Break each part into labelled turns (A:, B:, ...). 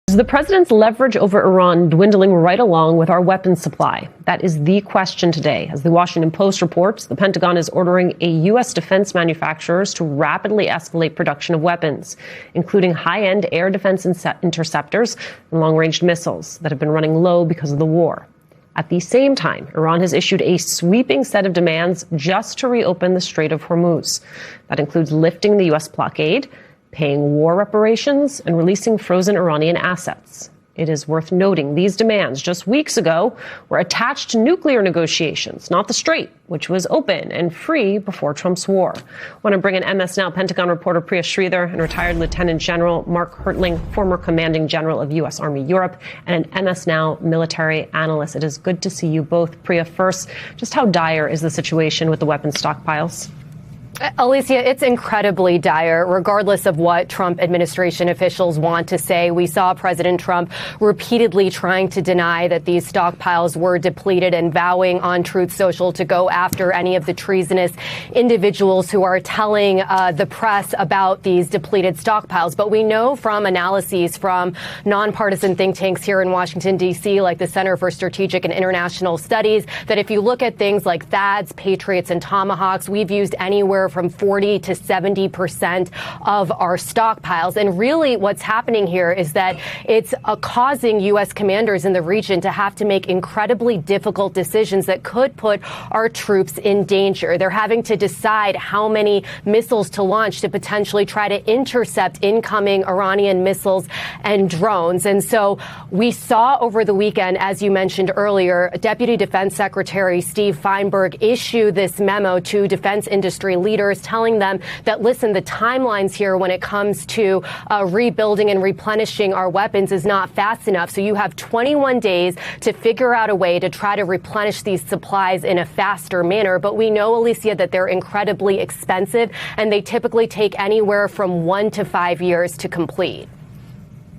A: Is the president's leverage over Iran dwindling right along with our weapons supply? That is the question today. As the Washington Post reports, the Pentagon is ordering U.S. defense manufacturers to rapidly escalate production of weapons, including high-end air defense interceptors and long-range missiles that have been running low because of the war. At the same time, Iran has issued a sweeping set of demands just to reopen the Strait of Hormuz. That includes lifting the U.S. blockade, paying war reparations, and releasing frozen Iranian assets. It is worth noting these demands just weeks ago were attached to nuclear negotiations, not the Strait, which was open and free before Trump's war. I want to bring in MS Now Pentagon reporter Priya Sridhar and retired Lieutenant General Mark Hertling, former Commanding General of U.S. Army Europe, and an MS Now military analyst. It is good to see you both. Priya, first, just how dire is the situation with the weapons stockpiles?
B: Alicia, it's incredibly dire, regardless of what Trump administration officials want to say. We saw President Trump repeatedly trying to deny that these stockpiles were depleted and vowing on Truth Social to go after any of the treasonous individuals who are telling the press about these depleted stockpiles. But we know from analyses from nonpartisan think tanks here in Washington, D.C., like the Center for Strategic and International Studies, that if you look at things like THAADs, Patriots, and Tomahawks, we've used anywhere from 40 to 70% of our stockpiles. And really what's happening here is that it's causing U.S. commanders in the region to have to make incredibly difficult decisions that could put our troops in danger. They're having to decide how many missiles to launch to potentially try to intercept incoming Iranian missiles and drones. And so we saw over the weekend, as you mentioned earlier, Deputy Defense Secretary Steve Feinberg issue this memo to defense industry leaders telling them that, listen, the timelines here when it comes to rebuilding and replenishing our weapons is not fast enough. So you have 21 days to figure out a way to try to replenish these supplies in a faster manner. But we know, Alicia, that they're incredibly expensive and they typically take anywhere from 1 to 5 years to complete.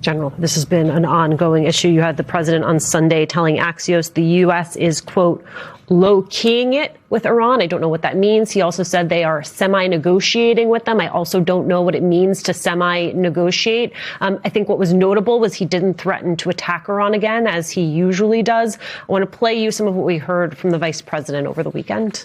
A: General, this has been an ongoing issue. You had the president on Sunday telling Axios the U.S. is, quote, low-keying it with Iran. I don't know what that means. He also said they are semi-negotiating with them. I also don't know what it means to semi-negotiate. I think what was notable was he didn't threaten to attack Iran again, as he usually does. I want to play you some of what we heard from the vice president over the weekend.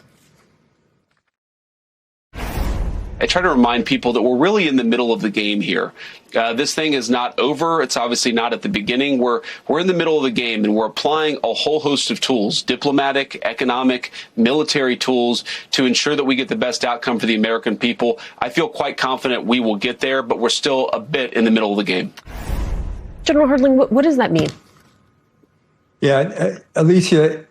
C: I try to remind people that we're really in the middle of the game here. This thing is not over. It's obviously not at the beginning. We're in the middle of the game, and we're applying a whole host of tools, diplomatic, economic, military tools, to ensure that we get the best outcome for the American people. I feel quite confident we will get there, but we're still a bit in the middle of the game.
A: General Hertling, what does that mean?
D: Yeah, Alicia,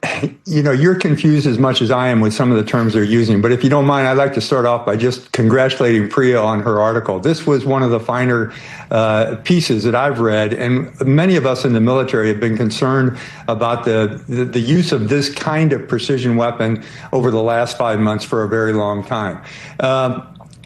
D: you're confused as much as I am with some of the terms they're using. But if you don't mind, I'd like to start off by just congratulating Priya on her article. This was one of the finer pieces that I've read. And many of us in the military have been concerned about the use of this kind of precision weapon over the last 5 months for a very long time.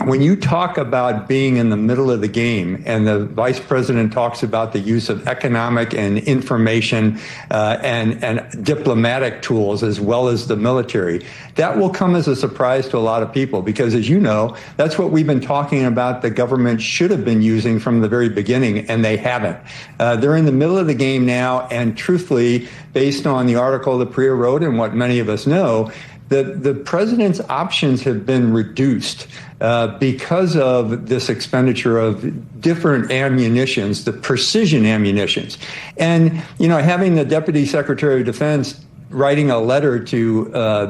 D: When you talk about being in the middle of the game, and the vice president talks about the use of economic and information and diplomatic tools as well as the military, that will come as a surprise to a lot of people, because, as you know, that's what we've been talking about the government should have been using from the very beginning, and they haven't. They're in the middle of the game now, and truthfully, based on the article that Priya wrote and what many of us know, the president's options have been reduced because of this expenditure of different ammunitions, the precision ammunitions. And, having the Deputy Secretary of Defense writing a letter to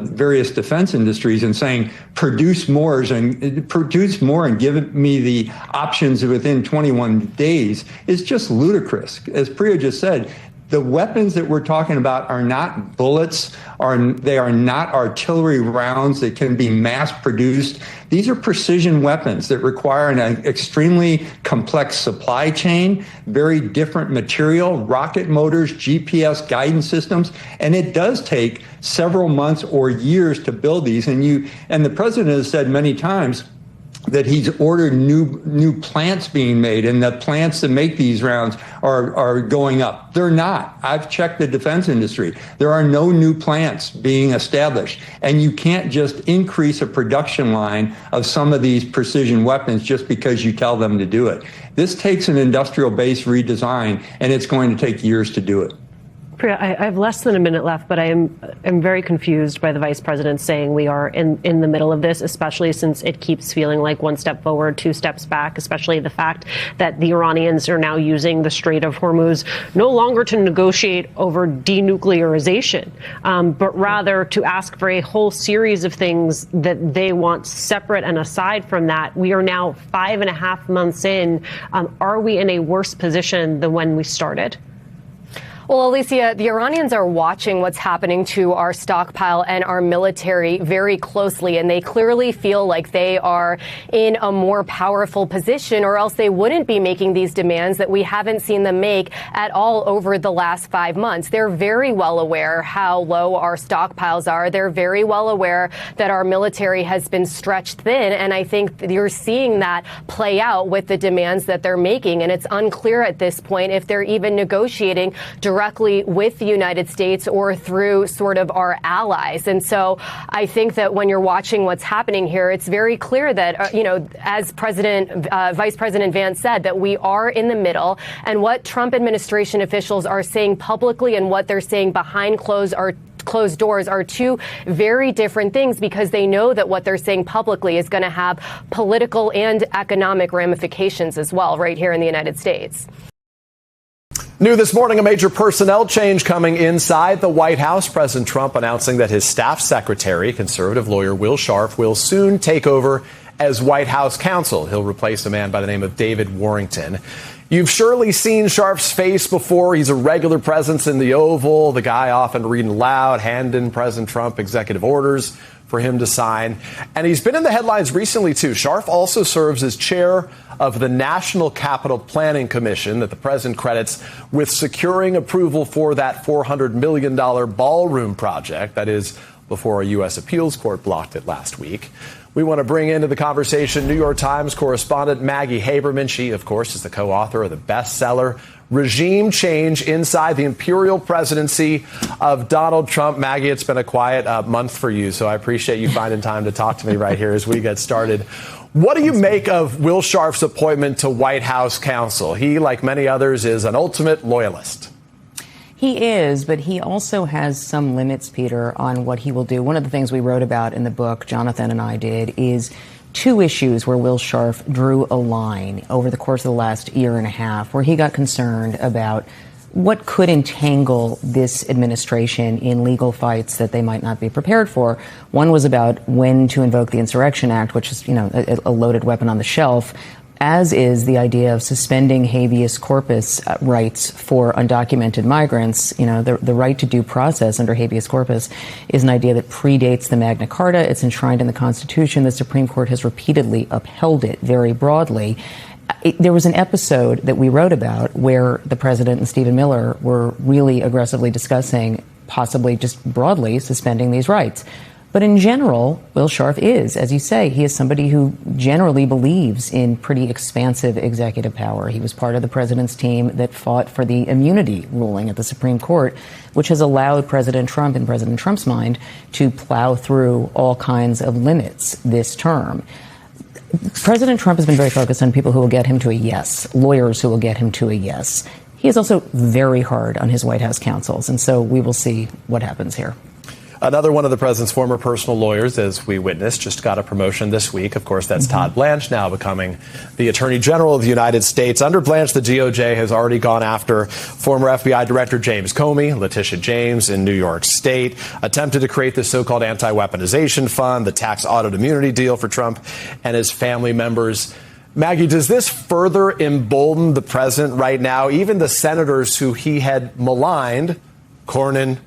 D: various defense industries and saying, produce more and give me the options within 21 days is just ludicrous. As Priya just said, the weapons that we're talking about are not bullets, they are not artillery rounds that can be mass produced. These are precision weapons that require an extremely complex supply chain, very different material, rocket motors, GPS guidance systems, and it does take several months or years to build these. And the president has said many times, that he's ordered new plants being made, and the plants that make these rounds are going up. They're not. I've checked the defense industry. There are no new plants being established, and you can't just increase a production line of some of these precision weapons just because you tell them to do it. This takes an industrial base redesign, and it's going to take years to do it.
A: Priya, I have less than a minute left, but I am very confused by the vice president saying we are in the middle of this, especially since it keeps feeling like one step forward, two steps back, especially the fact that the Iranians are now using the Strait of Hormuz no longer to negotiate over denuclearization, but rather to ask for a whole series of things that they want separate and aside from that. We are now 5.5 months in. Are we in a worse position than when we started?
B: Well, Alicia, the Iranians are watching what's happening to our stockpile and our military very closely, and they clearly feel like they are in a more powerful position, or else they wouldn't be making these demands that we haven't seen them make at all over the last 5 months. They're very well aware how low our stockpiles are. They're very well aware that our military has been stretched thin, and I think you're seeing that play out with the demands that they're making, and it's unclear at this point if they're even negotiating directly with the United States or through sort of our allies. And so I think that when you're watching what's happening here, it's very clear that, as Vice President Vance said, that we are in the middle, and what Trump administration officials are saying publicly and what they're saying behind closed doors are two very different things, because they know that what they're saying publicly is going to have political and economic ramifications as well right here in the United States.
E: New this morning, a major personnel change coming inside the White House. President Trump announcing that his staff secretary, conservative lawyer Will Scharf, will soon take over as White House counsel. He'll replace a man by the name of David Warrington. You've surely seen Scharf's face before. He's a regular presence in the Oval, the guy often reading loud, handing President Trump executive orders for him to sign. And he's been in the headlines recently, too. Scharf also serves as chair of the National Capital Planning Commission that the president credits with securing approval for that $400 million ballroom project. That is, before a U.S. appeals court blocked it last week. We want to bring into the conversation New York Times correspondent Maggie Haberman. She, of course, is the co-author of the bestseller Regime Change Inside the Imperial Presidency of Donald Trump. Maggie, it's been a quiet month for you, so I appreciate you finding time to talk to me right here as we get started. What do you make of Will Scharf's appointment to White House counsel? He, like many others, is an ultimate loyalist.
F: He is, but he also has some limits, Peter, on what he will do. One of the things we wrote about in the book, Jonathan and I did, is two issues where Will Scharf drew a line over the course of the last year and a half, where he got concerned about what could entangle this administration in legal fights that they might not be prepared for. One was about when to invoke the Insurrection Act, which is, a loaded weapon on the shelf, as is the idea of suspending habeas corpus rights for undocumented migrants. The right to due process under habeas corpus is an idea that predates the Magna Carta. It's enshrined in the Constitution. The Supreme Court has repeatedly upheld it very broadly. There was an episode that we wrote about where the president and Stephen Miller were really aggressively discussing possibly just broadly suspending these rights. But in general, Will Scharf is, as you say, he is somebody who generally believes in pretty expansive executive power. He was part of the president's team that fought for the immunity ruling at the Supreme Court, which has allowed President Trump, in President Trump's mind, to plow through all kinds of limits this term. President Trump has been very focused on people who will get him to a yes, lawyers who will get him to a yes. He is also very hard on his White House counsels, and so we will see what happens here.
E: Another one of the president's former personal lawyers, as we witnessed, just got a promotion this week. Of course, that's Todd Blanche, now becoming the Attorney General of the United States. Under Blanche, the DOJ has already gone after former FBI Director James Comey, Letitia James in New York State, attempted to create this so-called anti-weaponization fund, the tax audit immunity deal for Trump and his family members. Maggie, does this further embolden the president right now? Even the senators who he had maligned, Cornyn,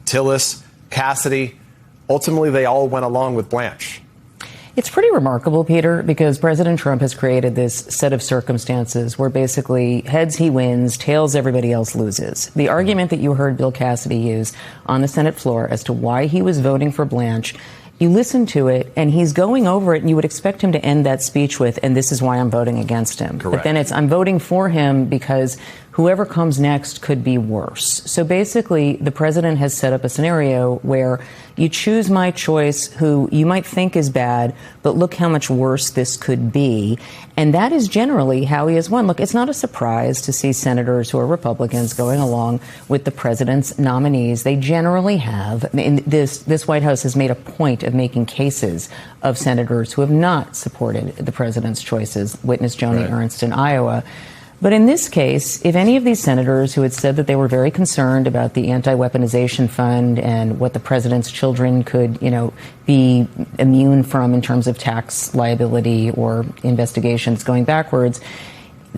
E: Tillis, Cassidy, ultimately they all went along with Blanche.
F: It's pretty remarkable, Peter, because President Trump has created this set of circumstances where basically heads he wins, tails everybody else loses. The argument that you heard Bill Cassidy use on the Senate floor as to why he was voting for Blanche you listen to it, and he's going over it, and you would expect him to end that speech with, and this is why I'm voting against him.
E: Correct.
F: But then it's, I'm voting for him because whoever comes next could be worse. So basically, the president has set up a scenario where you choose my choice, who you might think is bad, but look how much worse this could be. And that is generally how he has won. Look, it's not a surprise to see senators who are Republicans going along with the president's nominees. They generally have. This White House has made a point of making cases of senators who have not supported the president's choices. Witness Joni Ernst in Iowa. But in this case, if any of these senators who had said that they were very concerned about the anti-weaponization fund and what the president's children could, be immune from in terms of tax liability or investigations going backwards,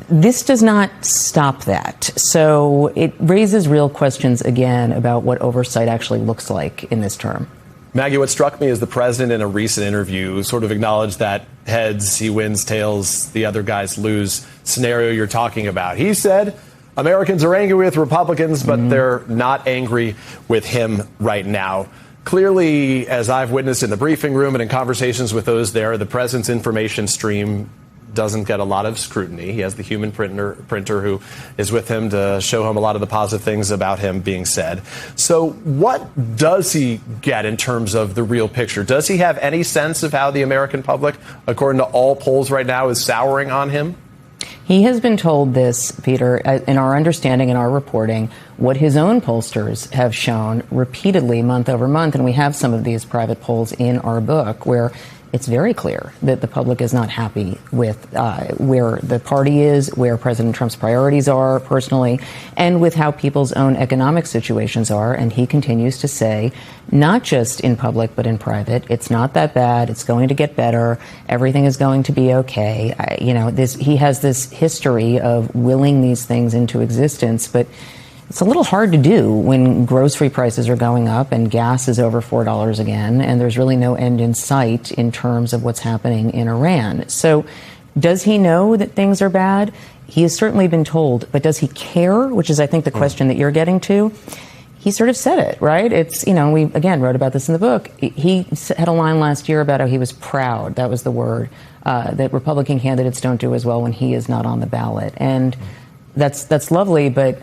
F: this does not stop that. So it raises real questions again about what oversight actually looks like in this term.
E: Maggie, what struck me is the president in a recent interview sort of acknowledged that heads he wins, tails the other guys lose scenario you're talking about. He said Americans are angry with Republicans, but they're not angry with him right now. Clearly, as I've witnessed in the briefing room and in conversations with those there, the president's information stream doesn't get a lot of scrutiny. He has the human printer who is with him to show him a lot of the positive things about him being said. So what does he get in terms of the real picture? Does he have any sense of how the American public, according to all polls right now, is souring on him?
F: He has been told this, Peter, in our understanding and our reporting, what his own pollsters have shown repeatedly month over month. And we have some of these private polls in our book where it's very clear that the public is not happy with where the party is, where President Trump's priorities are personally, and with how people's own economic situations are. And he continues to say, not just in public, but in private, it's not that bad. It's going to get better. Everything is going to be okay. He has this history of willing these things into existence, but it's a little hard to do when grocery prices are going up and gas is over $4 again, and there's really no end in sight in terms of what's happening in Iran. So does he know that things are bad? He has certainly been told, but does he care? Which is, I think, the question that you're getting to. He sort of said it, right? It's, we, again, wrote about this in the book. He had a line last year about how he was proud. That was the word, that Republican candidates don't do as well when he is not on the ballot. And that's lovely, but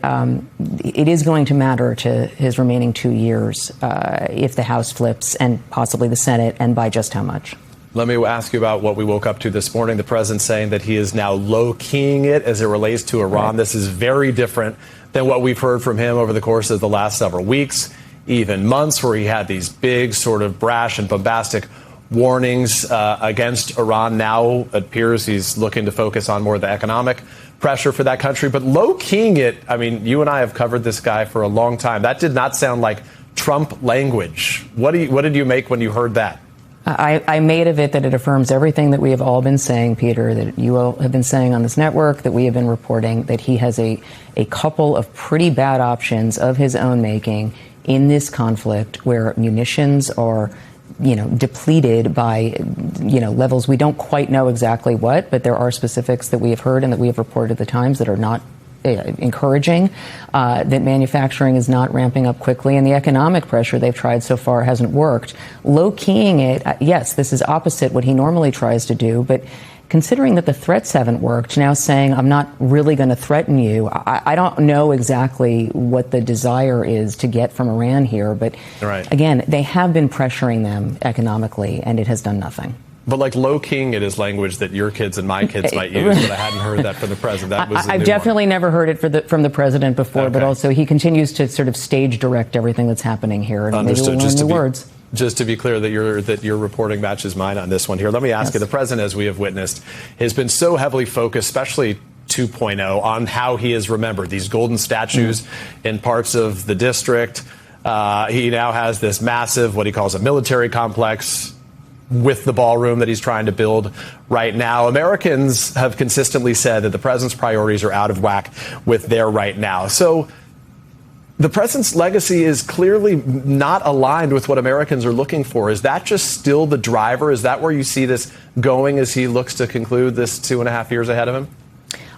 F: it is going to matter to his remaining 2 years if the House flips and possibly the Senate, and by just how much.
E: Let me ask you about what we woke up to this morning. The president saying that he is now low-keying it as it relates to Iran. Right. This is very different than what we've heard from him over the course of the last several weeks, even months, where he had these big sort of brash and bombastic warnings against Iran. Now it appears he's looking to focus on more of the economic pressure for that country. But low-keying it, I mean, you and I have covered this guy for a long time. That did not sound like Trump language. What did you make when you heard that?
F: I made of it that it affirms everything that we have all been saying, Peter, that you all have been saying on this network, that we have been reporting, that he has a couple of pretty bad options of his own making in this conflict where munitions are depleted by, levels we don't quite know exactly what, but there are specifics that we have heard and that we have reported at the Times that are not encouraging, that manufacturing is not ramping up quickly, and the economic pressure they've tried so far hasn't worked. Low-keying it, yes, this is opposite what he normally tries to do, but considering that the threats haven't worked, now saying I'm not really going to threaten you, I don't know exactly what the desire is to get from Iran here. But again, they have been pressuring them economically, and it has done nothing.
E: But like low-keying it is language that your kids and my kids might use, but I hadn't heard that from the president. That was
F: I've definitely never heard it from the president before, but also he continues to sort of stage direct everything that's happening here. And
E: understood.
F: Maybe we'll learn new words.
E: Just to be clear that your reporting matches mine on this one here. Let me ask you, the president, as we have witnessed, has been so heavily focused, especially 2.0, on how he is remembered. These golden statues in parts of the district. He now has this massive, what he calls a military complex with the ballroom that he's trying to build right now. Americans have consistently said that the president's priorities are out of whack with their right now. So the president's legacy is clearly not aligned with what Americans are looking for. Is that just still the driver? Is that where you see this going as he looks to conclude this 2.5 years ahead of him?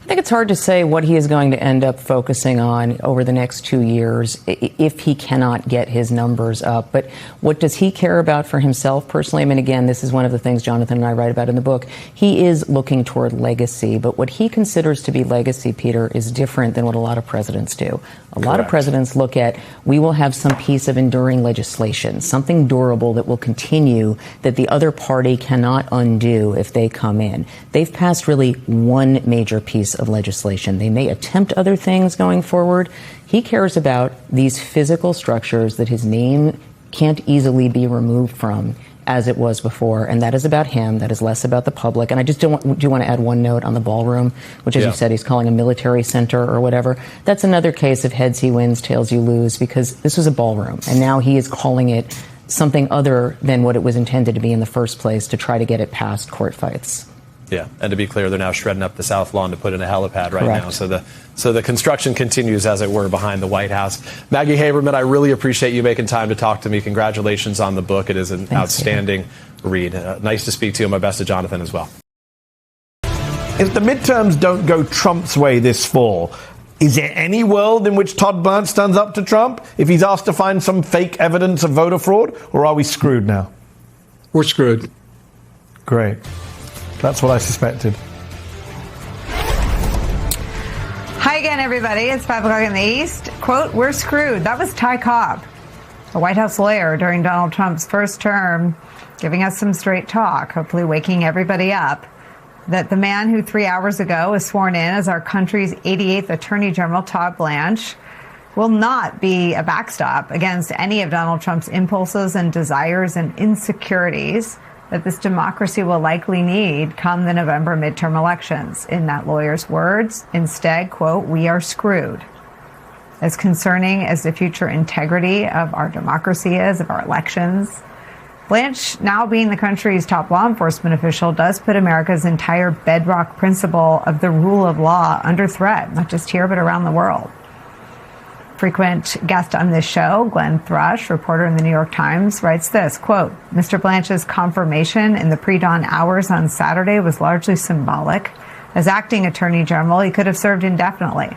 F: I think it's hard to say what he is going to end up focusing on over the next 2 years if he cannot get his numbers up. But what does he care about for himself personally? I mean, again, this is one of the things Jonathan and I write about in the book. He is looking toward legacy, but what he considers to be legacy, Peter, is different than what a lot of presidents do. A lot of presidents look at, we will have some piece of enduring legislation, something durable that will continue, that the other party cannot undo if they come in. They've passed really one major piece of legislation. They may attempt other things going forward. He cares about these physical structures that his name can't easily be removed from, as it was before, and that is about him. That is less about the public. And I just do want to add one note on the ballroom, which, as you said, he's calling a military center or whatever. That's another case of heads he wins, tails you lose, because this was a ballroom, and now he is calling it something other than what it was intended to be in the first place to try to get it past court fights.
E: Yeah, and to be clear, they're now shredding up the South Lawn to put in a helipad right
F: Correct.
E: now. So the construction continues, as it were, behind the White House. Maggie Haberman, I really appreciate you making time to talk to me. Congratulations on the book. It is an outstanding read. Nice to speak to you. My best to Jonathan as well.
G: If the midterms don't go Trump's way this fall, is there any world in which Todd Blanche stands up to Trump if he's asked to find some fake evidence of voter fraud, or are we screwed now?
H: We're screwed.
G: Great. That's what I suspected.
I: Hi again, everybody. It's 5 o'clock in the East. Quote, we're screwed. That was Ty Cobb, a White House lawyer during Donald Trump's first term, giving us some straight talk, hopefully waking everybody up, that the man who 3 hours ago was sworn in as our country's 88th Attorney General, Todd Blanche, will not be a backstop against any of Donald Trump's impulses and desires and insecurities that this democracy will likely need come the November midterm elections. In that lawyer's words, instead, quote, we are screwed. As concerning as the future integrity of our democracy is, of our elections, Blanche, now being the country's top law enforcement official, does put America's entire bedrock principle of the rule of law under threat, not just here, but around the world. Frequent guest on this show, Glenn Thrush, reporter in the New York Times, writes this, quote, Mr. Blanche's confirmation in the pre-dawn hours on Saturday was largely symbolic. As acting attorney general, he could have served indefinitely.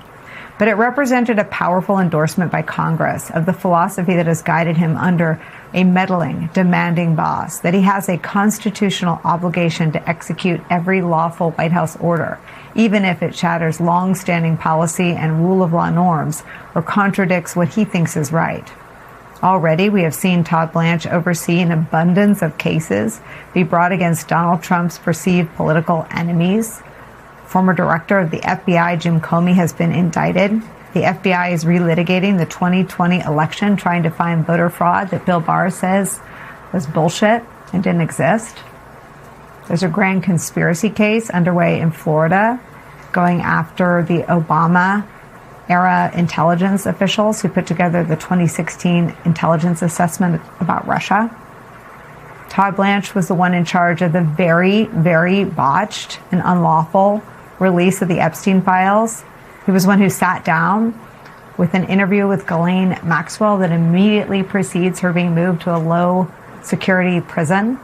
I: But it represented a powerful endorsement by Congress of the philosophy that has guided him under a meddling, demanding boss, that he has a constitutional obligation to execute every lawful White House order, even if it shatters long-standing policy and rule of law norms or contradicts what he thinks is right. Already, we have seen Todd Blanche oversee an abundance of cases be brought against Donald Trump's perceived political enemies. Former director of the FBI, Jim Comey, has been indicted. The FBI is relitigating the 2020 election, trying to find voter fraud that Bill Barr says was bullshit and didn't exist. There's a grand conspiracy case underway in Florida going after the Obama-era intelligence officials who put together the 2016 intelligence assessment about Russia. Todd Blanche was the one in charge of the very, very botched and unlawful release of the Epstein files. He was one who sat down with an interview with Ghislaine Maxwell that immediately precedes her being moved to a low-security prison.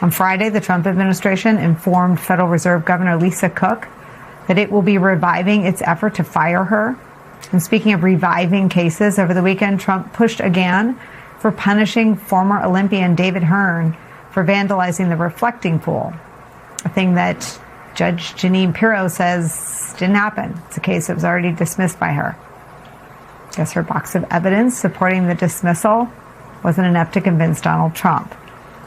I: On Friday, the Trump administration informed Federal Reserve Governor Lisa Cook that it will be reviving its effort to fire her. And speaking of reviving cases, over the weekend, Trump pushed again for punishing former Olympian David Hearn for vandalizing the reflecting pool, a thing that Judge Jeanine Pirro says didn't happen. It's a case that was already dismissed by her. I guess her box of evidence supporting the dismissal wasn't enough to convince Donald Trump.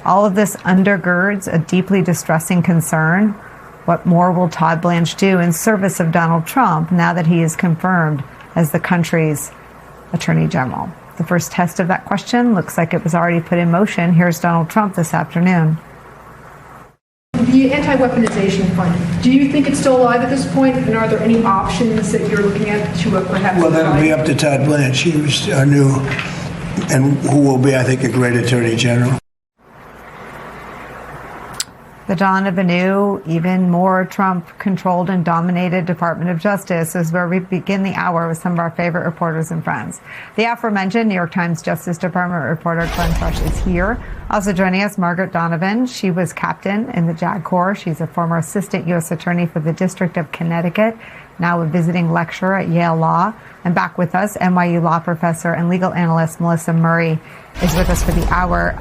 I: All of this undergirds a deeply distressing concern. What more will Todd Blanche do in service of Donald Trump now that he is confirmed as the country's Attorney General? The first test of that question looks like it was already put in motion. Here's Donald Trump this afternoon.
J: The anti-weaponization fund, do you think it's still alive at this point? And are there any options that you're looking at to perhaps...
K: Well, that'll be up to Todd Blanche. He was our new, and who will be, I think, a great Attorney General.
I: The dawn of a new, even more Trump-controlled and dominated Department of Justice is where we begin the hour with some of our favorite reporters and friends. The aforementioned New York Times Justice Department reporter Glenn Thrush is here. Also joining us, Margaret Donovan. She was captain in the JAG Corps. She's a former assistant U.S. attorney for the District of Connecticut, now a visiting lecturer at Yale Law. And back with us, NYU law professor and legal analyst Melissa Murray is with us for the hour.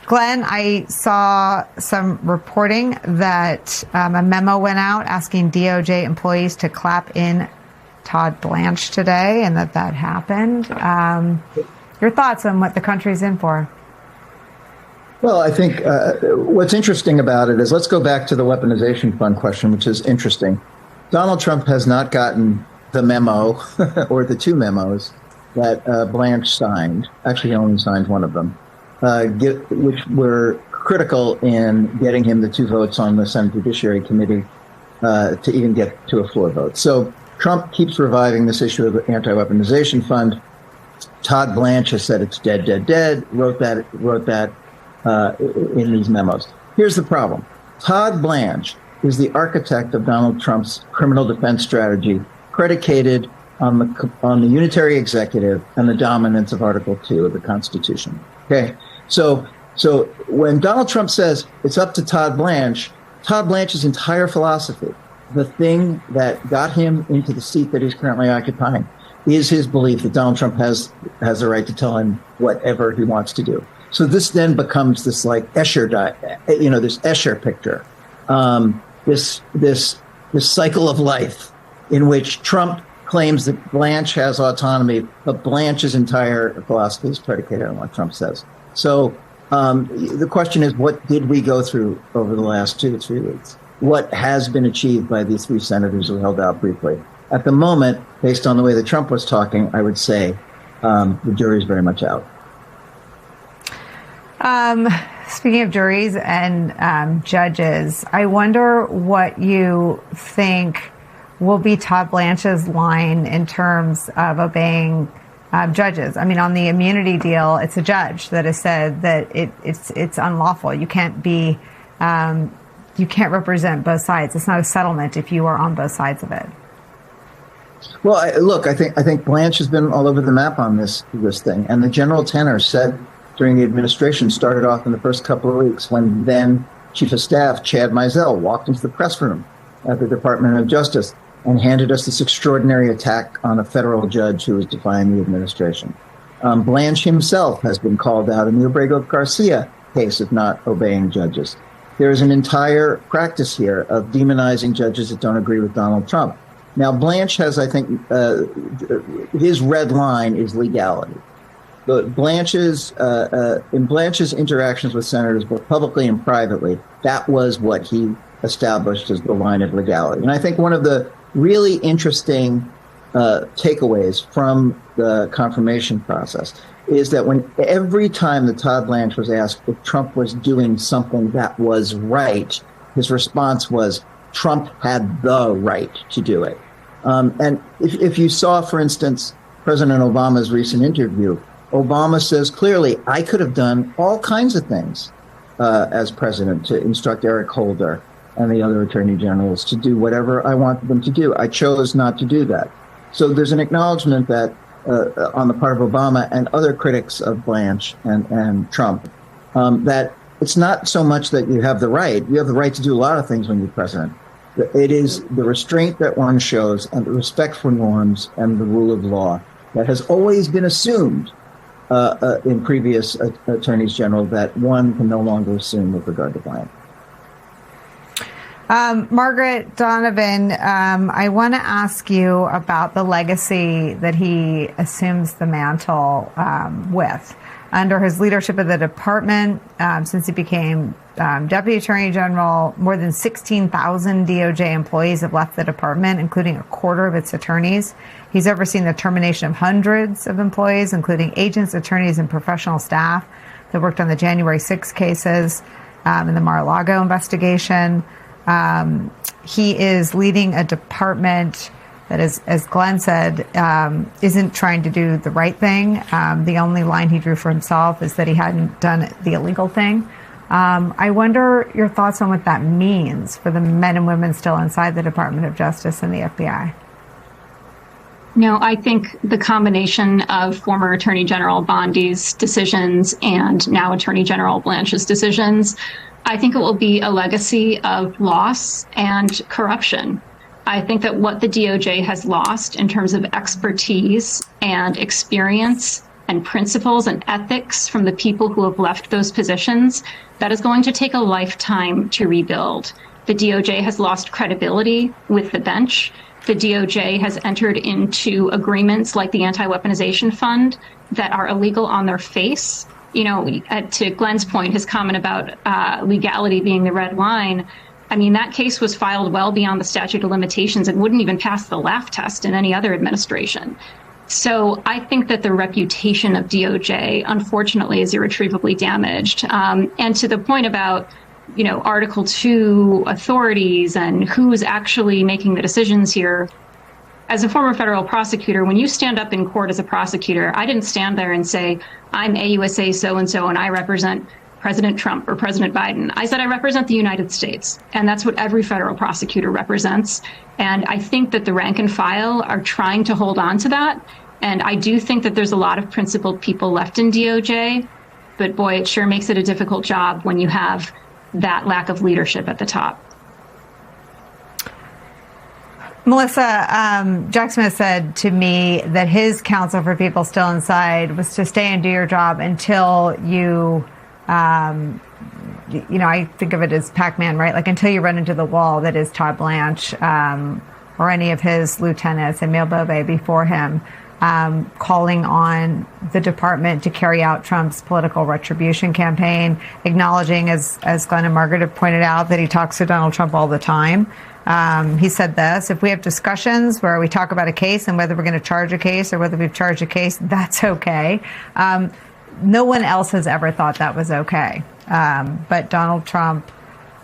I: Glenn, I saw some reporting that a memo went out asking DOJ employees to clap in Todd Blanche today, and that happened. Your thoughts on what the country's in for?
H: Well, I think what's interesting about it is, let's go back to the weaponization fund question, which is interesting. Donald Trump has not gotten the memo or the two memos that Blanche signed. Actually, he only signed one of them. Which were critical in getting him the 2 votes on the Senate Judiciary Committee to even get to a floor vote. So Trump keeps reviving this issue of the anti-weaponization fund. Todd Blanche has said it's dead, wrote that in these memos. Here's the problem. Todd Blanche is the architect of Donald Trump's criminal defense strategy predicated on the unitary executive and the dominance of Article 2 of the Constitution. Okay, so when Donald Trump says it's up to Todd Blanche's entire philosophy, the thing that got him into the seat that he's currently occupying, is his belief that Donald Trump has the right to tell him whatever he wants to do. So this then becomes this like Escher, this Escher picture, this cycle of life in which Trump claims that Blanche has autonomy, but Blanche's entire philosophy is predicated on what Trump says. So the question is, what did we go through over the last 2 to 3 weeks? What has been achieved by these 3 senators who held out briefly? At the moment, based on the way that Trump was talking, I would say the jury's very much out.
I: Speaking of juries and judges, I wonder what you think will be Todd Blanche's line in terms of obeying judges. I mean, on the immunity deal, it's a judge that has said that it's unlawful. You can't represent both sides. It's not a settlement if you are on both sides of it.
H: Well, I think Blanche has been all over the map on this thing, and the general tenor said during the administration started off in the first couple of weeks when then Chief of Staff Chad Mizell walked into the press room at the Department of Justice and handed us this extraordinary attack on a federal judge who was defying the administration. Blanche himself has been called out in the Obregón Garcia case of not obeying judges. There is an entire practice here of demonizing judges that don't agree with Donald Trump. Now, Blanche has, I think, his red line is legality. In Blanche's interactions with senators, both publicly and privately, that was what he established as the line of legality. And I think one of the really interesting takeaways from the confirmation process is that every time that Todd Blanche was asked if Trump was doing something that was right, his response was Trump had the right to do it. And if you saw, for instance, President Obama's recent interview, Obama says clearly, I could have done all kinds of things as president to instruct Eric Holder and the other attorney generals to do whatever I wanted them to do. I chose not to do that. So there's an acknowledgement that on the part of Obama and other critics of Blanche and Trump, that it's not so much that you have the right. You have the right to do a lot of things when you're president. It is the restraint that one shows and the respect for norms and the rule of law that has always been assumed in previous attorneys general that one can no longer assume with regard to Blanche.
I: Margaret Donovan, I want to ask you about the legacy that he assumes the mantle with. Under his leadership of the department, since he became Deputy Attorney General, more than 16,000 DOJ employees have left the department, including a quarter of its attorneys. He's overseen the termination of hundreds of employees, including agents, attorneys, and professional staff that worked on the January 6 cases and the Mar-a-Lago investigation. He is leading a department that is, as Glenn said, isn't trying to do the right thing. The only line he drew for himself is that he hadn't done the illegal thing. I wonder your thoughts on what that means for the men and women still inside the Department of Justice and the FBI.
L: No, I think the combination of former Attorney General Bondi's decisions and now Attorney General Blanche's decisions, I think it will be a legacy of loss and corruption. I think that what the DOJ has lost in terms of expertise and experience and principles and ethics from the people who have left those positions, that is going to take a lifetime to rebuild. The DOJ has lost credibility with the bench. The DOJ has entered into agreements like the Anti-Weaponization Fund that are illegal on their face. You know, to Glenn's point, his comment about legality being the red line, I mean, that case was filed well beyond the statute of limitations and wouldn't even pass the laugh test in any other administration. So I think that the reputation of DOJ, unfortunately, is irretrievably damaged. And to the point about, you know, Article 2 authorities and who's actually making the decisions here, as a former federal prosecutor, when you stand up in court as a prosecutor, I didn't stand there and say, I'm AUSA so-and-so and I represent President Trump or President Biden. I said I represent the United States, and that's what every federal prosecutor represents. And I think that the rank and file are trying to hold on to that. And I do think that there's a lot of principled people left in DOJ, but boy, it sure makes it a difficult job when you have that lack of leadership at the top.
I: Melissa, Jack Smith said to me that his counsel for people still inside was to stay and do your job until you, you know, I think of it as Pac-Man, right? Like until you run into the wall that is Todd Blanche or any of his lieutenants, Emile Beauvais before him, calling on the department to carry out Trump's political retribution campaign, acknowledging, as Glenn and Margaret have pointed out, that he talks to Donald Trump all the time. He said this: if we have discussions where we talk about a case and whether we're going to charge a case or whether we've charged a case, that's okay. No one else has ever thought that was okay. But Donald Trump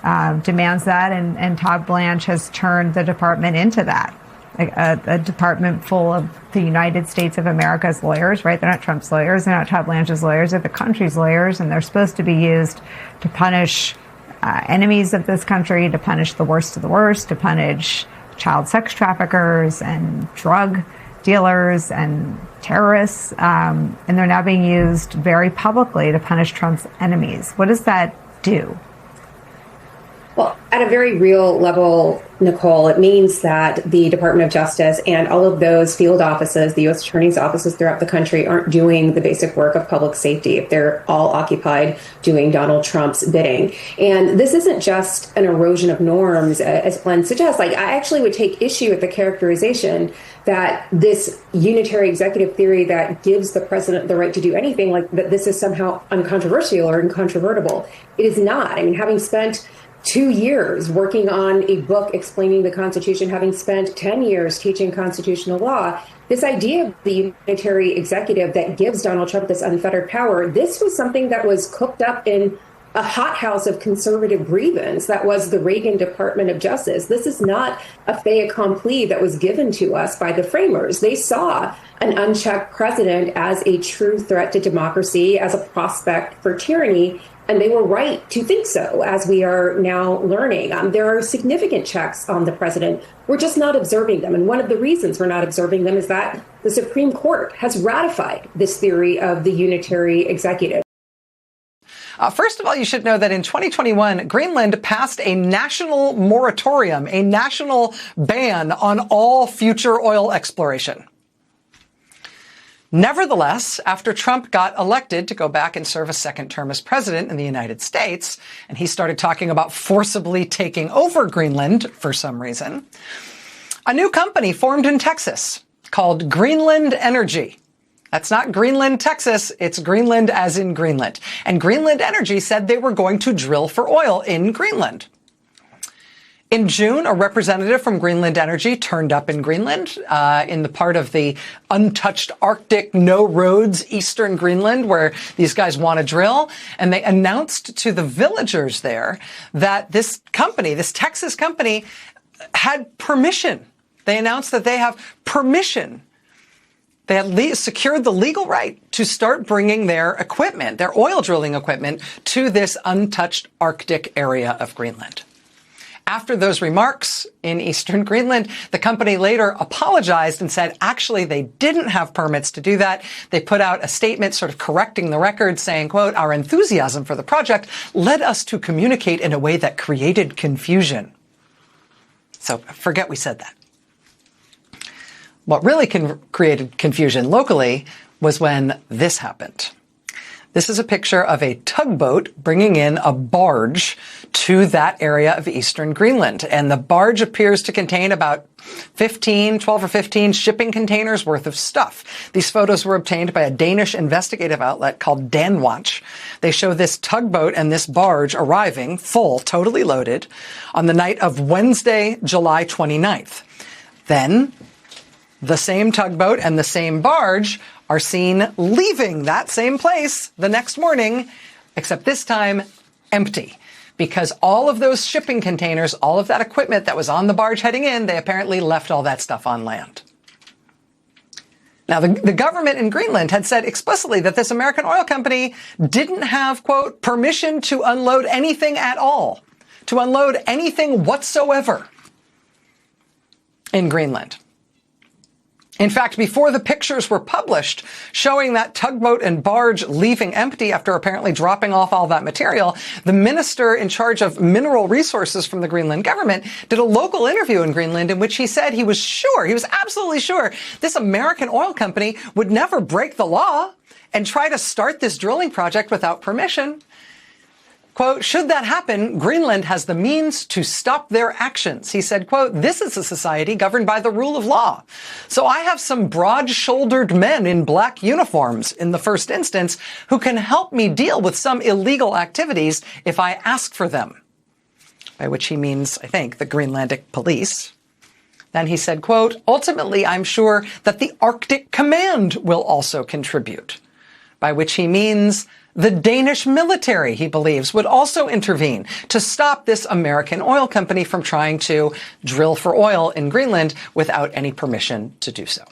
I: demands that, and Todd Blanche has turned the department into that. A department full of the United States of America's lawyers, right? They're not Trump's lawyers. They're not Todd Blanche's lawyers. They're the country's lawyers, and they're supposed to be used to punish enemies of this country, to punish the worst of the worst, to punish child sex traffickers and drug dealers and terrorists. And they're now being used very publicly to punish Trump's enemies. What does that do?
M: Well, at a very real level, Nicole, it means that the Department of Justice and all of those field offices, the U.S. attorney's offices throughout the country, aren't doing the basic work of public safety if they're all occupied doing Donald Trump's bidding. And this isn't just an erosion of norms, as Glenn suggests. Like, I actually would take issue with the characterization that this unitary executive theory that gives the president the right to do anything, like that this is somehow uncontroversial or incontrovertible. It is not. I mean, having spent 2 years working on a book explaining the Constitution, having spent 10 years teaching constitutional law, this idea of the unitary executive that gives Donald Trump this unfettered power, this was something that was cooked up in a hothouse of conservative grievance that was the Reagan Department of Justice. This is not a fait accompli that was given to us by the framers. They saw an unchecked president as a true threat to democracy, as a prospect for tyranny. And they were right to think so, as we are now learning. There are significant checks on the president. We're just not observing them. And one of the reasons we're not observing them is that the Supreme Court has ratified this theory of the unitary executive.
N: First of all, you should know that in 2021, Greenland passed a national moratorium, a national ban on all future oil exploration. Nevertheless, after Trump got elected to go back and serve a second term as president in the United States, and he started talking about forcibly taking over Greenland for some reason, a new company formed in Texas called Greenland Energy. That's not Greenland, Texas. It's Greenland as in Greenland. And Greenland Energy said they were going to drill for oil in Greenland. In June, a representative from Greenland Energy turned up in Greenland, in the part of the untouched Arctic, no roads, eastern Greenland, where these guys want to drill. And they announced to the villagers there that this company, this Texas company, had permission. They announced that they have permission They had secured the legal right to start bringing their equipment, their oil drilling equipment, to this untouched Arctic area of Greenland. After those remarks in eastern Greenland, the company later apologized and said, actually, they didn't have permits to do that. They put out a statement sort of correcting the record saying, quote, our enthusiasm for the project led us to communicate in a way that created confusion. So forget we said that. What really created confusion locally was when this happened. This is a picture of a tugboat bringing in a barge to that area of eastern Greenland. And the barge appears to contain about 12 or 15 shipping containers worth of stuff. These photos were obtained by a Danish investigative outlet called Danwatch. They show this tugboat and this barge arriving full, totally loaded, on the night of Wednesday, July 29th. Then the same tugboat and the same barge are seen leaving that same place the next morning, except this time empty. Because all of those shipping containers, all of that equipment that was on the barge heading in, they apparently left all that stuff on land. Now, the government in Greenland had said explicitly that this American oil company didn't have, quote, permission to unload anything at all, to unload anything whatsoever in Greenland. In fact, before the pictures were published showing that tugboat and barge leaving empty after apparently dropping off all that material, the minister in charge of mineral resources from the Greenland government did a local interview in Greenland in which he said he was sure, he was absolutely sure, this American oil company would never break the law and try to start this drilling project without permission. Quote, should that happen, Greenland has the means to stop their actions. He said, quote, this is a society governed by the rule of law. So I have some broad-shouldered men in black uniforms in the first instance who can help me deal with some illegal activities if I ask for them. By which he means, I think, the Greenlandic police. Then he said, quote, ultimately, I'm sure that the Arctic Command will also contribute. By which he means the Danish military, he believes, would also intervene to stop this American oil company from trying to drill for oil in Greenland without any permission to do so.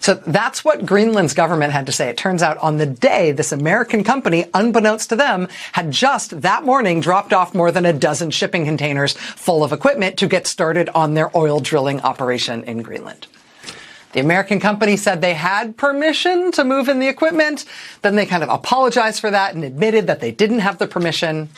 N: So that's what Greenland's government had to say. It turns out on the day this American company, unbeknownst to them, had just that morning dropped off more than a dozen shipping containers full of equipment to get started on their oil drilling operation in Greenland. The American company said they had permission to move in the equipment. Then they kind of apologized for that and admitted that they didn't have the permission.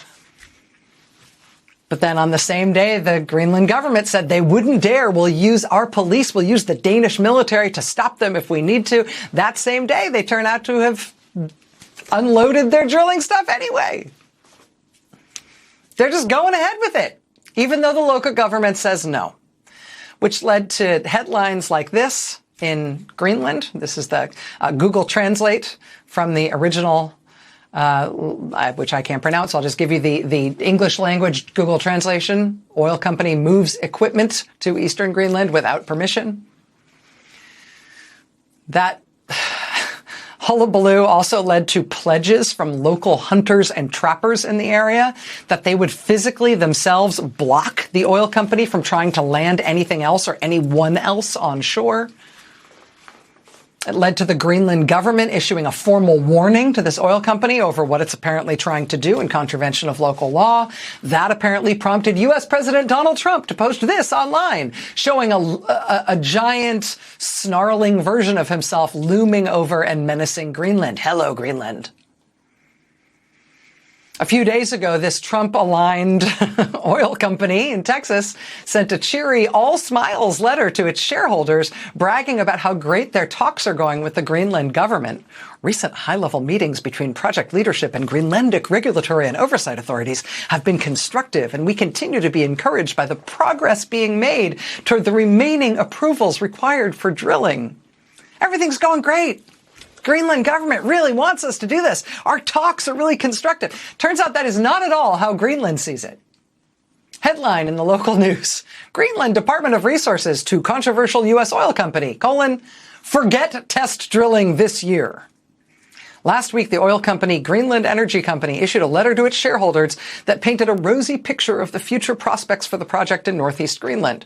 N: But then on the same day, the Greenland government said they wouldn't dare. We'll use our police. We'll use the Danish military to stop them if we need to. That same day, they turn out to have unloaded their drilling stuff anyway. They're just going ahead with it, even though the local government says no, which led to headlines like this in Greenland. This is the Google Translate from the original, which I can't pronounce. I'll just give you the English language Google translation. Oil company moves equipment to eastern Greenland without permission. That hullabaloo also led to pledges from local hunters and trappers in the area that they would physically themselves block the oil company from trying to land anything else or anyone else on shore. It led to the Greenland government issuing a formal warning to this oil company over what it's apparently trying to do in contravention of local law. That apparently prompted U.S. President Donald Trump to post this online, showing a giant, snarling version of himself looming over and menacing Greenland. Hello, Greenland. A few days ago, this Trump-aligned oil company in Texas sent a cheery, all-smiles letter to its shareholders, bragging about how great their talks are going with the Greenland government. Recent high-level meetings between project leadership and Greenlandic regulatory and oversight authorities have been constructive, and we continue to be encouraged by the progress being made toward the remaining approvals required for drilling. Everything's going great. Greenland government really wants us to do this. Our talks are really constructive. Turns out that is not at all how Greenland sees it. Headline in the local news: Greenland Department of Resources to controversial U.S. oil company, forget test drilling this year. Last week, the oil company Greenland Energy Company issued a letter to its shareholders that painted a rosy picture of the future prospects for the project in northeast Greenland.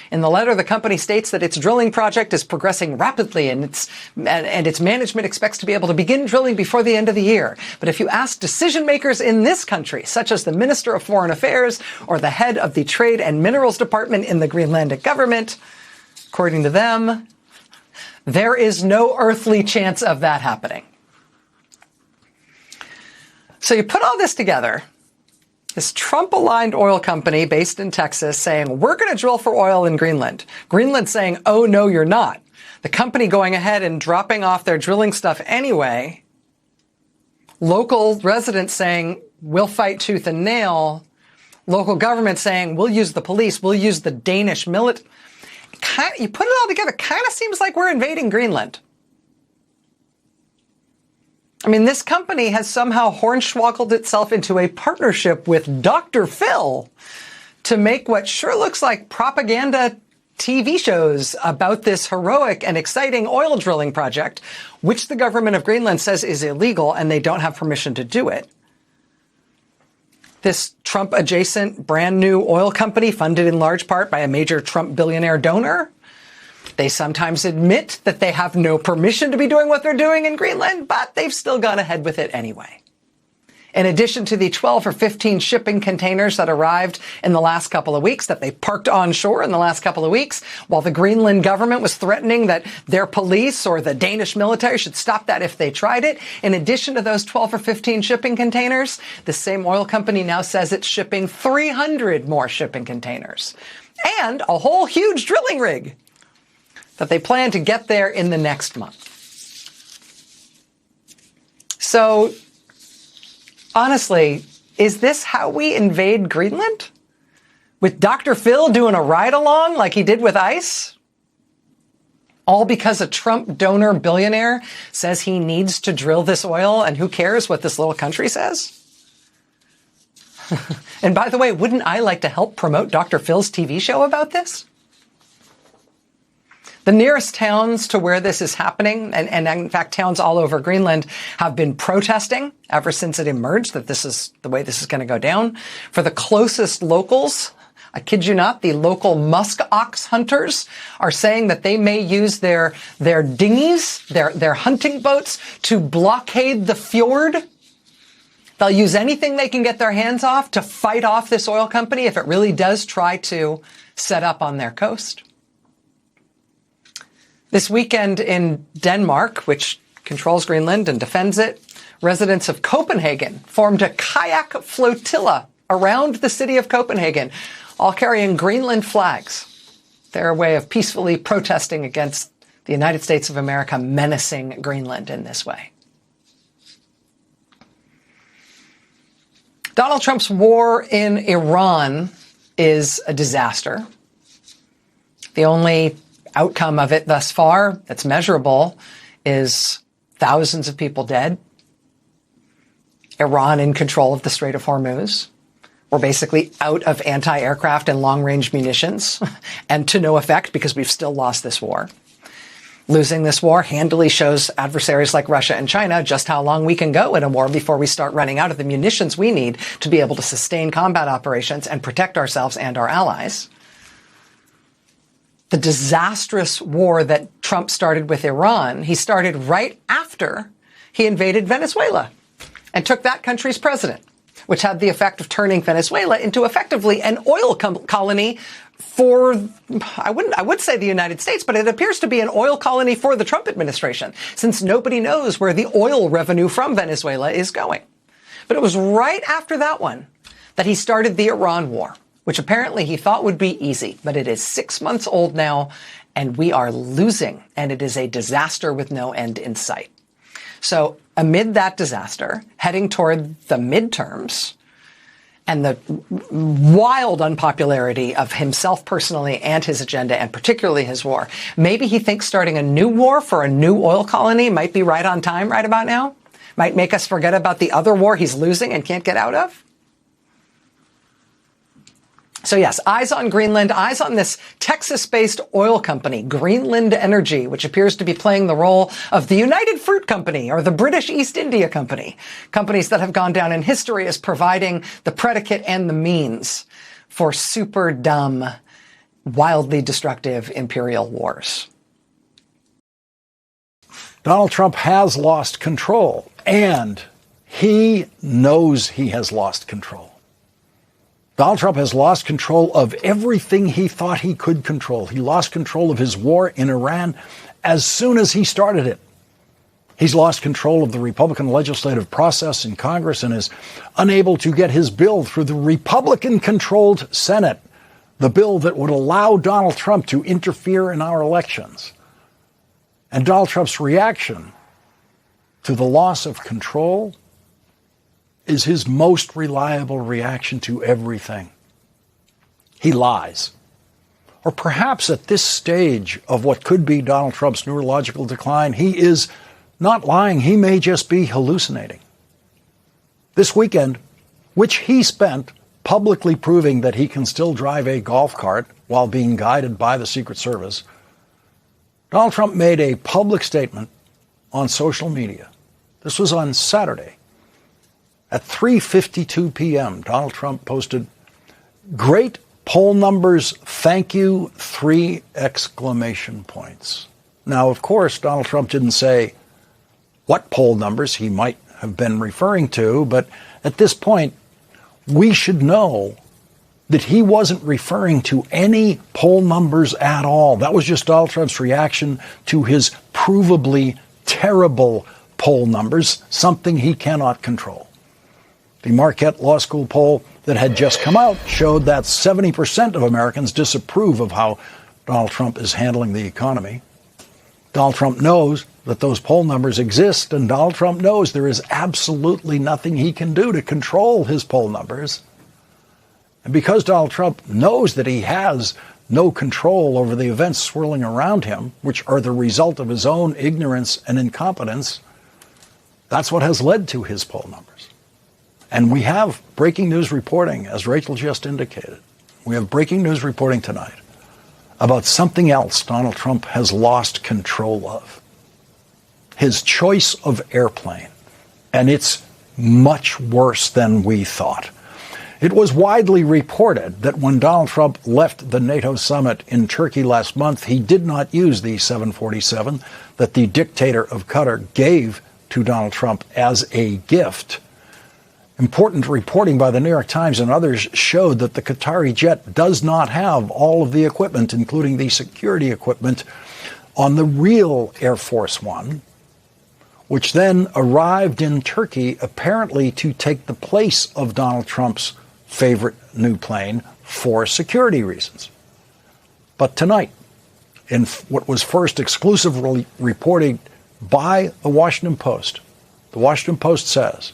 N: In the letter, the company states that its drilling project is progressing rapidly and its management expects to be able to begin drilling before the end of the year. But if you ask decision makers in this country, such as the Minister of Foreign Affairs or the head of the Trade and Minerals Department in the Greenlandic government, according to them, there is no earthly chance of that happening. So you put all this together, this Trump-aligned oil company based in Texas saying, we're going to drill for oil in Greenland. Greenland saying, oh, no, you're not. The company going ahead and dropping off their drilling stuff anyway. Local residents saying, we'll fight tooth and nail. Local government saying, we'll use the police, we'll use the Danish military. You put it all together, kind of seems like we're invading Greenland. I mean, this company has somehow hornswoggled itself into a partnership with Dr. Phil to make what sure looks like propaganda TV shows about this heroic and exciting oil drilling project, which the government of Greenland says is illegal and they don't have permission to do it. This Trump-adjacent brand new oil company funded in large part by a major Trump billionaire donor. They sometimes admit that they have no permission to be doing what they're doing in Greenland, but they've still gone ahead with it anyway. In addition to the 12 or 15 shipping containers that arrived in the last couple of weeks, that they parked on shore in the last couple of weeks, while the Greenland government was threatening that their police or the Danish military should stop that if they tried it. In addition to those 12 or 15 shipping containers, the same oil company now says it's shipping 300 more shipping containers and a whole huge drilling rig that they plan to get there in the next month. So, honestly, is this how we invade Greenland? With Dr. Phil doing a ride-along like he did with ICE? All because a Trump donor billionaire says he needs to drill this oil, and who cares what this little country says? And by the way, wouldn't I like to help promote Dr. Phil's TV show about this? The nearest towns to where this is happening, and in fact towns all over Greenland, have been protesting ever since it emerged that this is the way this is going to go down. For the closest locals, I kid you not, the local musk ox hunters are saying that they may use their dinghies, their hunting boats, to blockade the fjord. They'll use anything they can get their hands off to fight off this oil company if it really does try to set up on their coast. This weekend in Denmark, which controls Greenland and defends it, residents of Copenhagen formed a kayak flotilla around the city of Copenhagen, all carrying Greenland flags. Their way of peacefully protesting against the United States of America menacing Greenland in this way. Donald Trump's war in Iran is a disaster. The only outcome of it thus far that's measurable is thousands of people dead. Iran in control of the Strait of Hormuz. We're basically out of anti-aircraft and long-range munitions, and to no effect because we've still lost this war. Losing this war handily shows adversaries like Russia and China just how long we can go in a war before we start running out of the munitions we need to be able to sustain combat operations and protect ourselves and our allies. The disastrous war that Trump started with Iran, he started right after he invaded Venezuela and took that country's president, which had the effect of turning Venezuela into effectively an oil colony for, I would say the United States, but it appears to be an oil colony for the Trump administration, since nobody knows where the oil revenue from Venezuela is going. But it was right after that one that he started the Iran war, which apparently he thought would be easy, but it is 6 months old now, and we are losing, and it is a disaster with no end in sight. So amid that disaster, heading toward the midterms, and the wild unpopularity of himself personally and his agenda, and particularly his war, maybe he thinks starting a new war for a new oil colony might be right on time right about now, might make us forget about the other war he's losing and can't get out of. So yes, eyes on Greenland, eyes on this Texas-based oil company, Greenland Energy, which appears to be playing the role of the United Fruit Company or the British East India Company, companies that have gone down in history as providing the predicate and the means for super dumb, wildly destructive imperial wars.
O: Donald Trump has lost control, and he knows he has lost control. Donald Trump has lost control of everything he thought he could control. He lost control of his war in Iran as soon as he started it. He's lost control of the Republican legislative process in Congress and is unable to get his bill through the Republican-controlled Senate, the bill that would allow Donald Trump to interfere in our elections. And Donald Trump's reaction to the loss of control is his most reliable reaction to everything. He lies. Or perhaps at this stage of what could be Donald Trump's neurological decline, he is not lying. He may just be hallucinating. This weekend, which he spent publicly proving that he can still drive a golf cart while being guided by the Secret Service, Donald Trump made a public statement on social media. This was on Saturday. At 3:52 p.m., Donald Trump posted, "Great poll numbers, thank you, 3 exclamation points." Now, of course, Donald Trump didn't say what poll numbers he might have been referring to, but at this point, we should know that he wasn't referring to any poll numbers at all. That was just Donald Trump's reaction to his provably terrible poll numbers, something he cannot control. The Marquette Law School poll that had just come out showed that 70% of Americans disapprove of how Donald Trump is handling the economy. Donald Trump knows that those poll numbers exist, and Donald Trump knows there is absolutely nothing he can do to control his poll numbers. And because Donald Trump knows that he has no control over the events swirling around him, which are the result of his own ignorance and incompetence, that's what has led to his poll numbers. And we have breaking news reporting, as Rachel just indicated. We have breaking news reporting tonight about something else Donald Trump has lost control of. His choice of airplane. And it's much worse than we thought. It was widely reported that when Donald Trump left the NATO summit in Turkey last month, he did not use the 747 that the dictator of Qatar gave to Donald Trump as a gift. Important reporting by the New York Times and others showed that the Qatari jet does not have all of the equipment, including the security equipment, on the real Air Force One, which then arrived in Turkey apparently to take the place of Donald Trump's favorite new plane for security reasons. But tonight, in what was first exclusively reported by the Washington Post says,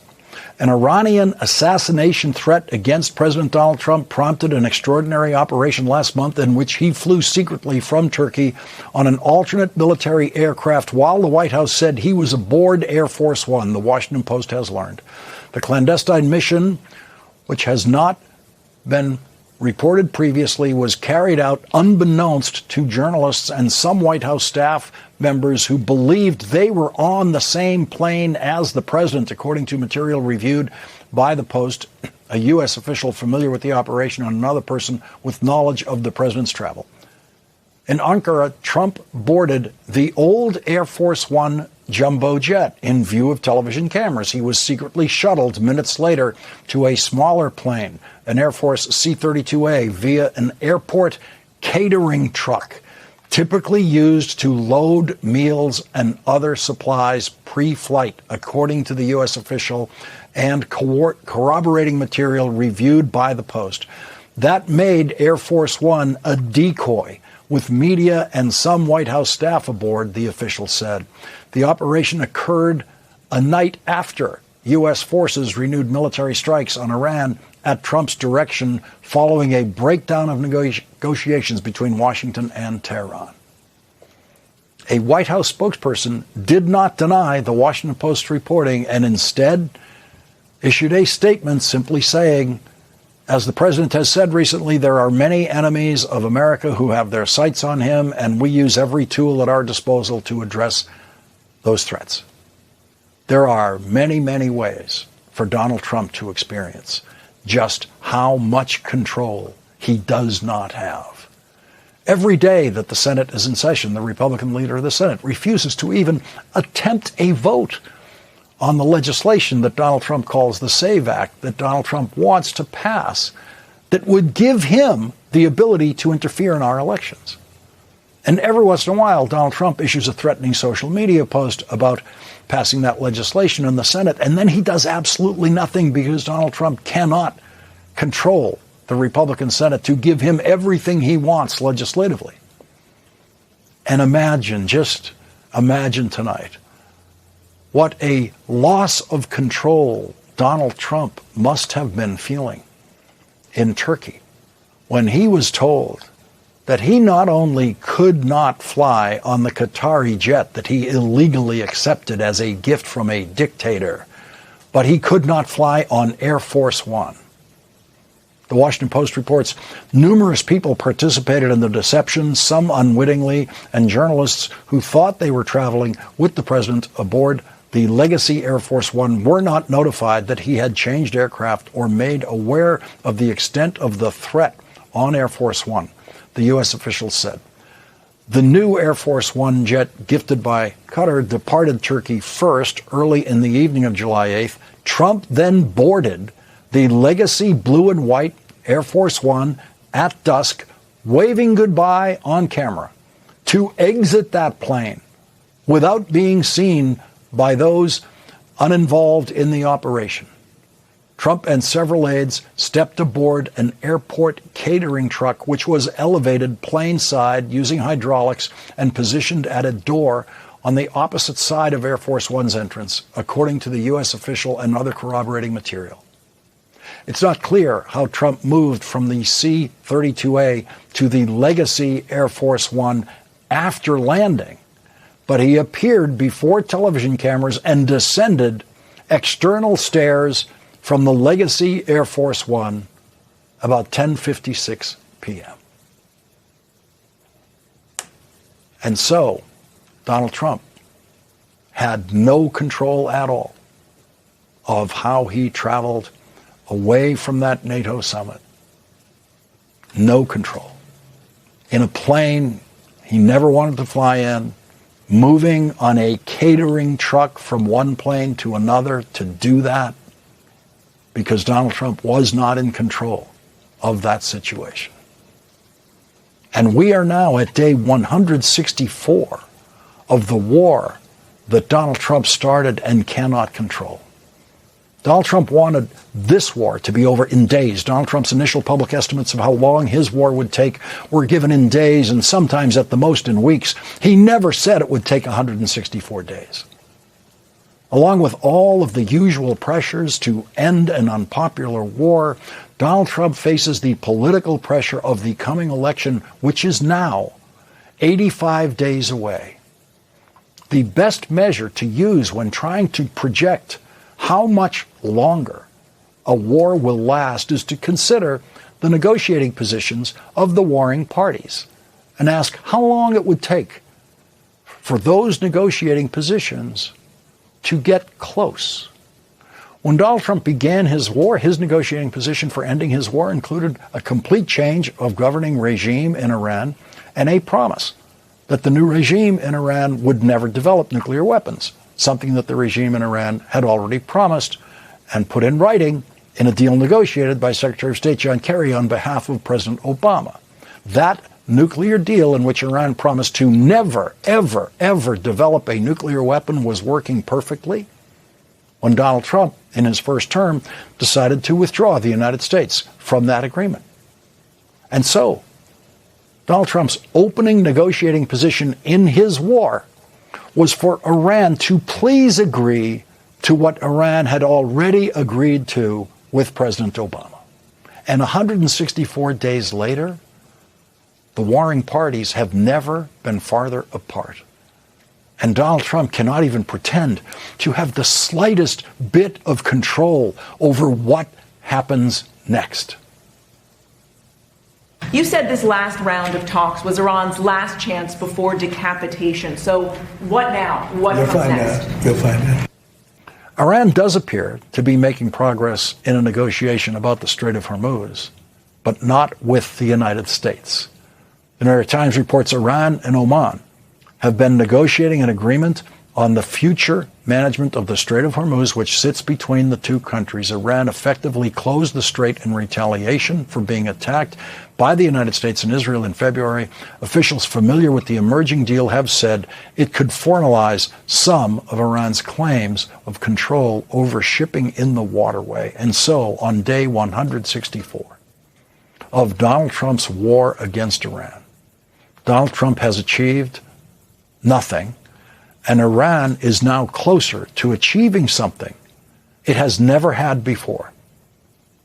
O: an Iranian assassination threat against President Donald Trump prompted an extraordinary operation last month in which he flew secretly from Turkey on an alternate military aircraft while the White House said he was aboard Air Force One, the Washington Post has learned. The clandestine mission, which has not been reported previously, was carried out unbeknownst to journalists and some White House staff members who believed they were on the same plane as the president, according to material reviewed by the Post, a U.S. official familiar with the operation and another person with knowledge of the president's travel. In Ankara, Trump boarded the old Air Force One jumbo jet in view of television cameras. He was secretly shuttled minutes later to a smaller plane, an Air Force C-32A, via an airport catering truck, typically used to load meals and other supplies pre-flight, according to the U.S. official and corroborating material reviewed by the Post. That made Air Force One a decoy, with media and some White House staff aboard, the official said. The operation occurred a night after U.S. forces renewed military strikes on Iran at Trump's direction following a breakdown of negotiations between Washington and Tehran. A White House spokesperson did not deny the Washington Post's reporting and instead issued a statement simply saying as the president has said recently, there are many enemies of America who have their sights on him, and we use every tool at our disposal to address those threats. There are many, many ways for Donald Trump to experience just how much control he does not have. Every day that the Senate is in session, the Republican leader of the Senate refuses to even attempt a vote on the legislation that Donald Trump calls the SAVE Act, that Donald Trump wants to pass, that would give him the ability to interfere in our elections. And every once in a while, Donald Trump issues a threatening social media post about passing that legislation in the Senate, and then he does absolutely nothing because Donald Trump cannot control the Republican Senate to give him everything he wants legislatively. And just imagine tonight what a loss of control Donald Trump must have been feeling in Turkey when he was told that he not only could not fly on the Qatari jet that he illegally accepted as a gift from a dictator, but he could not fly on Air Force One. The Washington Post reports numerous people participated in the deception, some unwittingly, and journalists who thought they were traveling with the president aboard the Legacy Air Force One were not notified that he had changed aircraft or made aware of the extent of the threat on Air Force One, the U.S. officials said. The new Air Force One jet gifted by Qatar departed Turkey first early in the evening of July 8th. Trump then boarded the Legacy blue and white Air Force One at dusk, waving goodbye on camera to exit that plane without being seen by those uninvolved in the operation. Trump and several aides stepped aboard an airport catering truck, which was elevated plane side using hydraulics and positioned at a door on the opposite side of Air Force One's entrance, according to the U.S. official and other corroborating material. It's not clear how Trump moved from the C-32A to the Legacy Air Force One after landing, but he appeared before television cameras and descended external stairs from the Legacy Air Force One about 10:56 p.m. And so Donald Trump had no control at all of how he traveled away from that NATO summit. No control. In a plane he never wanted to fly in, moving on a catering truck from one plane to another to do that, because Donald Trump was not in control of that situation. And we are now at day 164 of the war that Donald Trump started and cannot control. Donald Trump wanted this war to be over in days. Donald Trump's initial public estimates of how long his war would take were given in days and sometimes at the most in weeks. He never said it would take 164 days. Along with all of the usual pressures to end an unpopular war, Donald Trump faces the political pressure of the coming election, which is now 85 days away. The best measure to use when trying to project how much longer a war will last is to consider the negotiating positions of the warring parties and ask how long it would take for those negotiating positions to get close. When Donald Trump began his war, his negotiating position for ending his war included a complete change of governing regime in Iran and a promise that the new regime in Iran would never develop nuclear weapons, something that the regime in Iran had already promised and put in writing in a deal negotiated by Secretary of State John Kerry on behalf of President Obama. That nuclear deal, in which Iran promised to never, ever, ever develop a nuclear weapon, was working perfectly when Donald Trump, in his first term, decided to withdraw the United States from that agreement. And so, Donald Trump's opening negotiating position in his war was for Iran to please agree to what Iran had already agreed to with President Obama. And 164 days later, the warring parties have never been farther apart. And Donald Trump cannot even pretend to have the slightest bit of control over what happens next.
P: You said this last round of talks was Iran's last chance before decapitation. So what now? What comes next?
K: You'll find out.
O: Iran does appear to be making progress in a negotiation about the Strait of Hormuz, but not with the United States. The New York Times reports Iran and Oman have been negotiating an agreement on the future management of the Strait of Hormuz, which sits between the two countries. Iran effectively closed the strait in retaliation for being attacked by the United States and Israel in February. Officials familiar with the emerging deal have said it could formalize some of Iran's claims of control over shipping in the waterway. And so, on day 164 of Donald Trump's war against Iran, Donald Trump has achieved nothing. And Iran is now closer to achieving something it has never had before: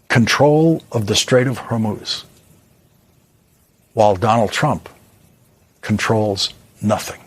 O: control of the Strait of Hormuz, while Donald Trump controls nothing.